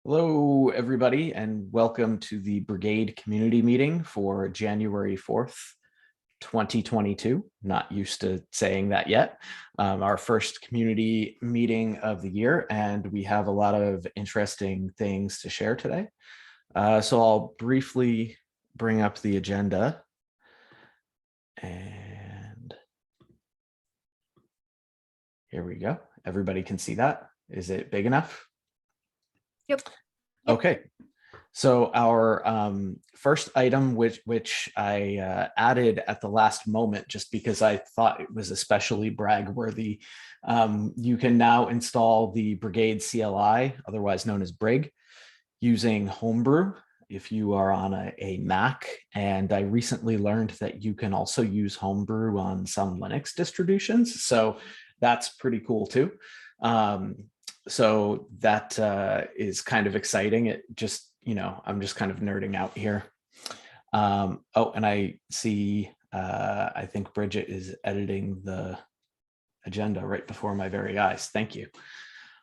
Hello, everybody, and welcome to the Brigade Community Meeting for January 4th, 2022. Not used to saying that yet. Our first community meeting of the year, and we have a lot of interesting things to share today. So I'll briefly bring up the agenda. And here we go. Everybody can see that. Is it big enough? Yep. Okay. So our first item, which I added at the last moment, just because I thought it was especially brag-worthy, you can now install the Brigade CLI, otherwise known as Brig, using Homebrew if you are on a Mac. And I recently learned that you can also use Homebrew on some Linux distributions. So that's pretty cool too. So that is kind of exciting. It just, I'm just kind of nerding out here. Oh, and I see, I think Bridget is editing the agenda right before my very eyes. Thank you.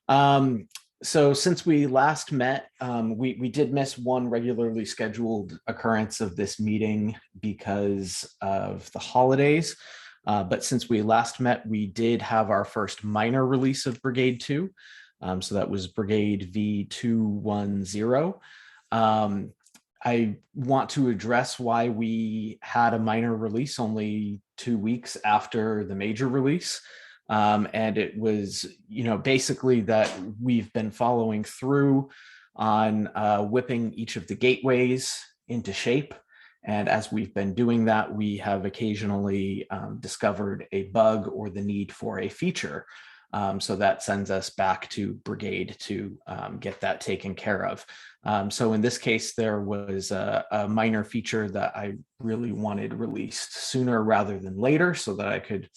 So since we last met, we did miss one regularly scheduled occurrence of this meeting because of the holidays. But since we last met, we did have our first minor release of Brigade 2. So that was Brigade V210. I want to address why we had a minor release only 2 weeks after the major release. And it was, basically that we've been following through on whipping each of the gateways into shape. And as we've been doing that, we have occasionally discovered a bug or the need for a feature. So that sends us back to Brigade to get that taken care of. So in this case, there was a minor feature that I really wanted released sooner rather than later so that I could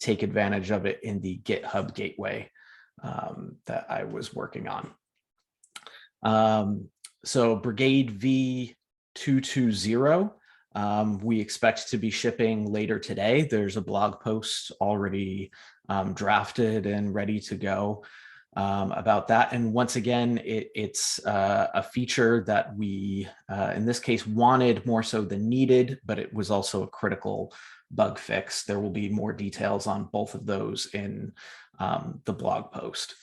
take advantage of it in the GitHub gateway that I was working on. So Brigade V220, we expect to be shipping later today. There's a blog post already drafted and ready to go about that. And once again, it's a feature that we, in this case, wanted more so than needed, but it was also a critical bug fix. There will be more details on both of those in the blog post.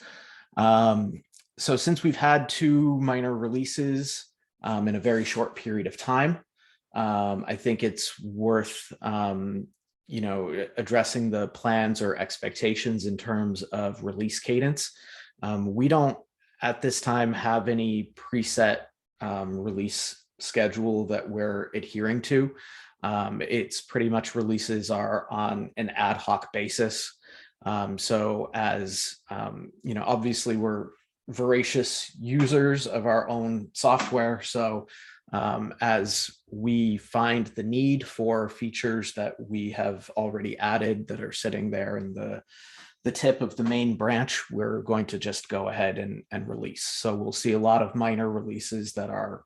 So since we've had 2 minor releases in a very short period of time, I think it's worth addressing the plans or expectations in terms of release cadence. We don't at this time have any preset release schedule that we're adhering to. It's pretty much releases are on an ad hoc basis. So as obviously we're voracious users of our own software. So as we find the need for features that we have already added that are sitting there in the tip of the main branch, we're going to just go ahead and release. So we'll see a lot of minor releases that are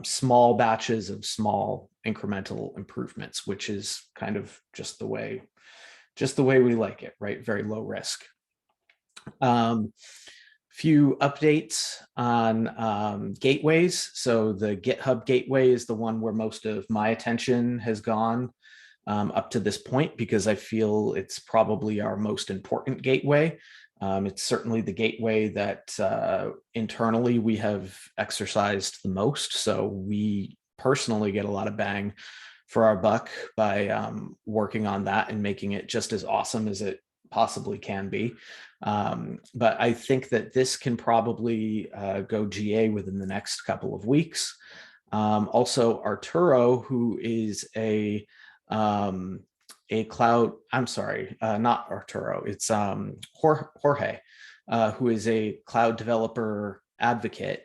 small batches of small incremental improvements, which is kind of just the way we like it, right? Very low risk. Few updates on gateways. So the GitHub gateway is the one where most of my attention has gone up to this point, because I feel it's probably our most important gateway. It's certainly the gateway that internally we have exercised the most. So we personally get a lot of bang for our buck by working on that and making it just as awesome as it possibly can be. But I think that this can probably go GA within the next couple of weeks. Also, Arturo, who is a cloud, I'm sorry, not Arturo, it's Jorge, who is a cloud developer advocate,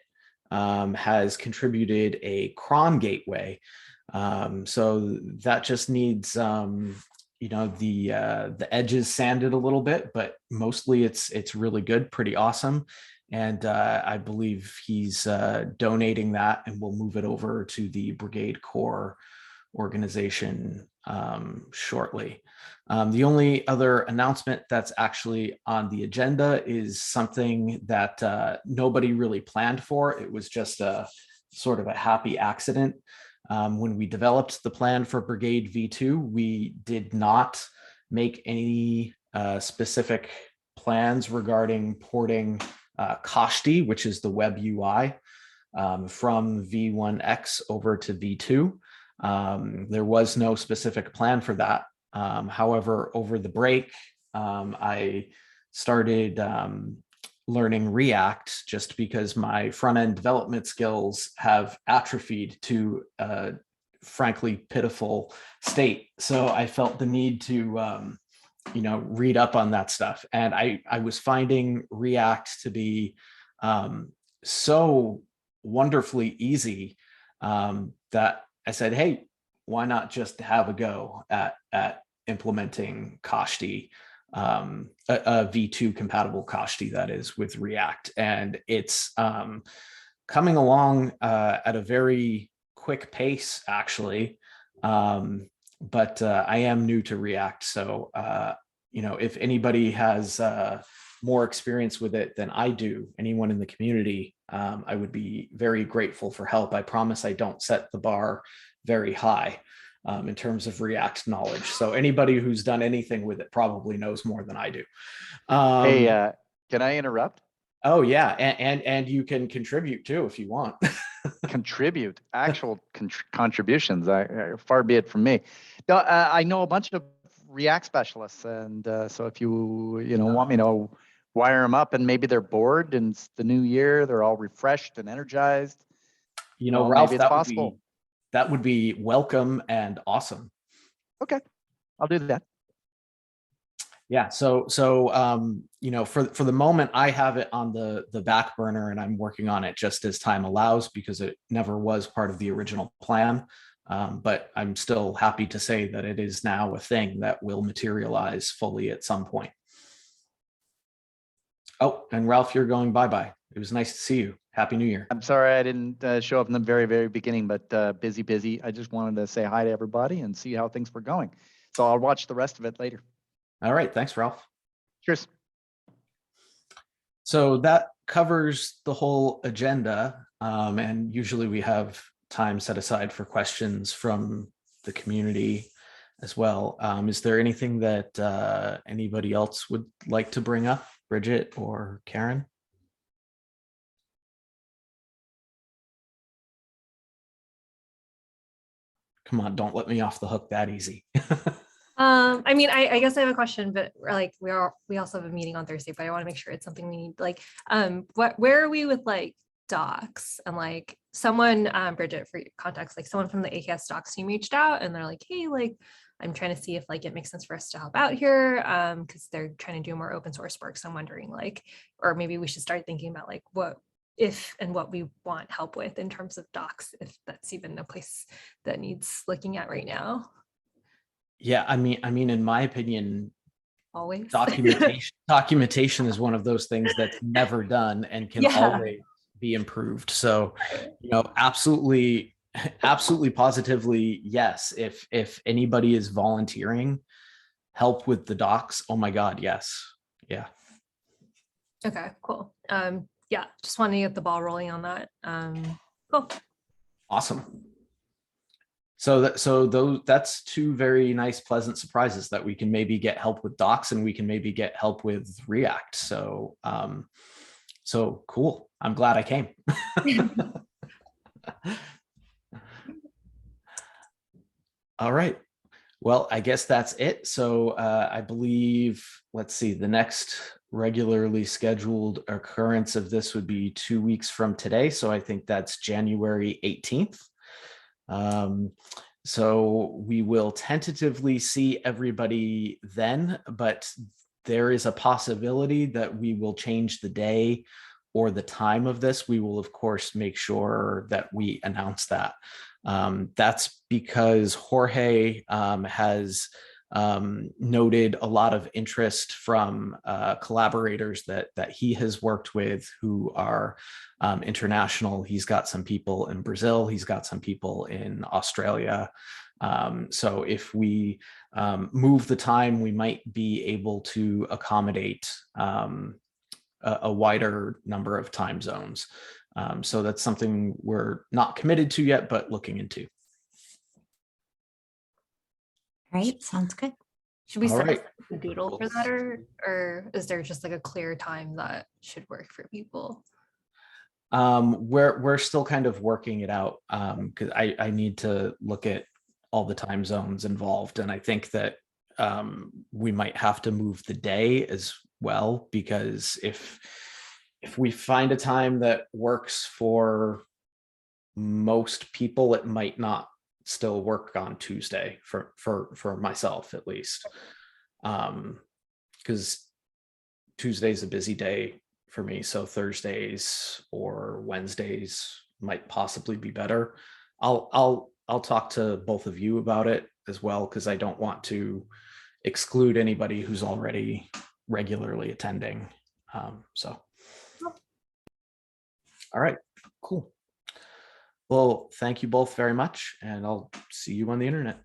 has contributed a cron gateway. So that just needs the edges sanded a little bit, but mostly it's really good, pretty awesome. And I believe he's donating that, and we'll move it over to the Brigade Core organization shortly. The only other announcement that's actually on the agenda is something that nobody really planned for. It was just a sort of a happy accident. When we developed the plan for Brigade V2, we did not make any specific plans regarding porting Kashti, which is the web UI, from V1X over to V2. There was no specific plan for that. However, over the break, I started learning React just because my front-end development skills have atrophied to a frankly pitiful state. So I felt the need to read up on that stuff. And I was finding React to be so wonderfully easy that I said, hey, why not just have a go at implementing Kashti, a V2 compatible Kashti, that is, with React. And it's coming along at a very quick pace, actually. But I am new to React. So, if anybody has more experience with it than I do, anyone in the community, I would be very grateful for help. I promise I don't set the bar very high in terms of React knowledge. So anybody who's done anything with it probably knows more than I do. Hey, can I interrupt? Oh yeah, and you can contribute too if you want. Contribute, actual contributions. Far be it from me. No, I know a bunch of React specialists, and so if you want me to wire them up, and maybe they're bored, and it's the new year, they're all refreshed and energized. Ralph, maybe it's possible. That would be welcome and awesome. Okay, I'll do that. Yeah. So for the moment, I have it on the back burner, and I'm working on it just as time allows because it never was part of the original plan. But I'm still happy to say that it is now a thing that will materialize fully at some point. Oh, and Ralph, you're going bye-bye. It was nice to see you. Happy New Year. I'm sorry I didn't show up in the very, very beginning, but busy. I just wanted to say hi to everybody and see how things were going. So I'll watch the rest of it later. All right. Thanks, Ralph. Cheers. So that covers the whole agenda. And usually we have time set aside for questions from the community as well. Is there anything that anybody else would like to bring up, Bridget or Karen? Come on, don't let me off the hook that easy. I mean, I guess I have a question, but like we also have a meeting on Thursday, but I want to make sure it's something we need. Like, where are we with like docs? And like someone, Bridget, for context, like someone from the AKS docs team reached out and they're like, hey, like I'm trying to see if like it makes sense for us to help out here, because they're trying to do more open source work. So I'm wondering like, or maybe we should start thinking about like what if and what we want help with in terms of docs, if that's even a place that needs looking at right now. Yeah, I mean, in my opinion, Always documentation is one of those things that's never done and can always be improved. So, absolutely, positively, yes. If anybody is volunteering help with the docs, oh my God, yes. Yeah. Okay, cool. Yeah, just wanted to get the ball rolling on that. Cool. Awesome. So that's two very nice, pleasant surprises that we can maybe get help with docs and we can maybe get help with React. So, so cool. I'm glad I came. All right. Well, I guess that's it. So I believe, let's see, the next regularly scheduled occurrence of this would be 2 weeks from today. So I think that's January 18th. So we will tentatively see everybody then, but there is a possibility that we will change the day or the time of this. We will, of course, make sure that we announce that. That's because Jorge has noted a lot of interest from collaborators that he has worked with who are international. He's got some people in Brazil, he's got some people in Australia, So if we move the time, we might be able to accommodate a wider number of time zones. So that's something we're not committed to yet, but looking into. Right, sounds good. Should we All set right. a doodle for that, or is there just like a clear time that should work for people? We're still kind of working it out, because I need to look at all the time zones involved, and I think that we might have to move the day as well, because if we find a time that works for most people, it might not still work on Tuesday for myself at least, because Tuesday's a busy day for me, so Thursdays or Wednesdays might possibly be better. I'll talk to both of you about it as well, because I don't want to exclude anybody who's already regularly attending. So, all right, cool. Well, thank you both very much, and I'll see you on the internet.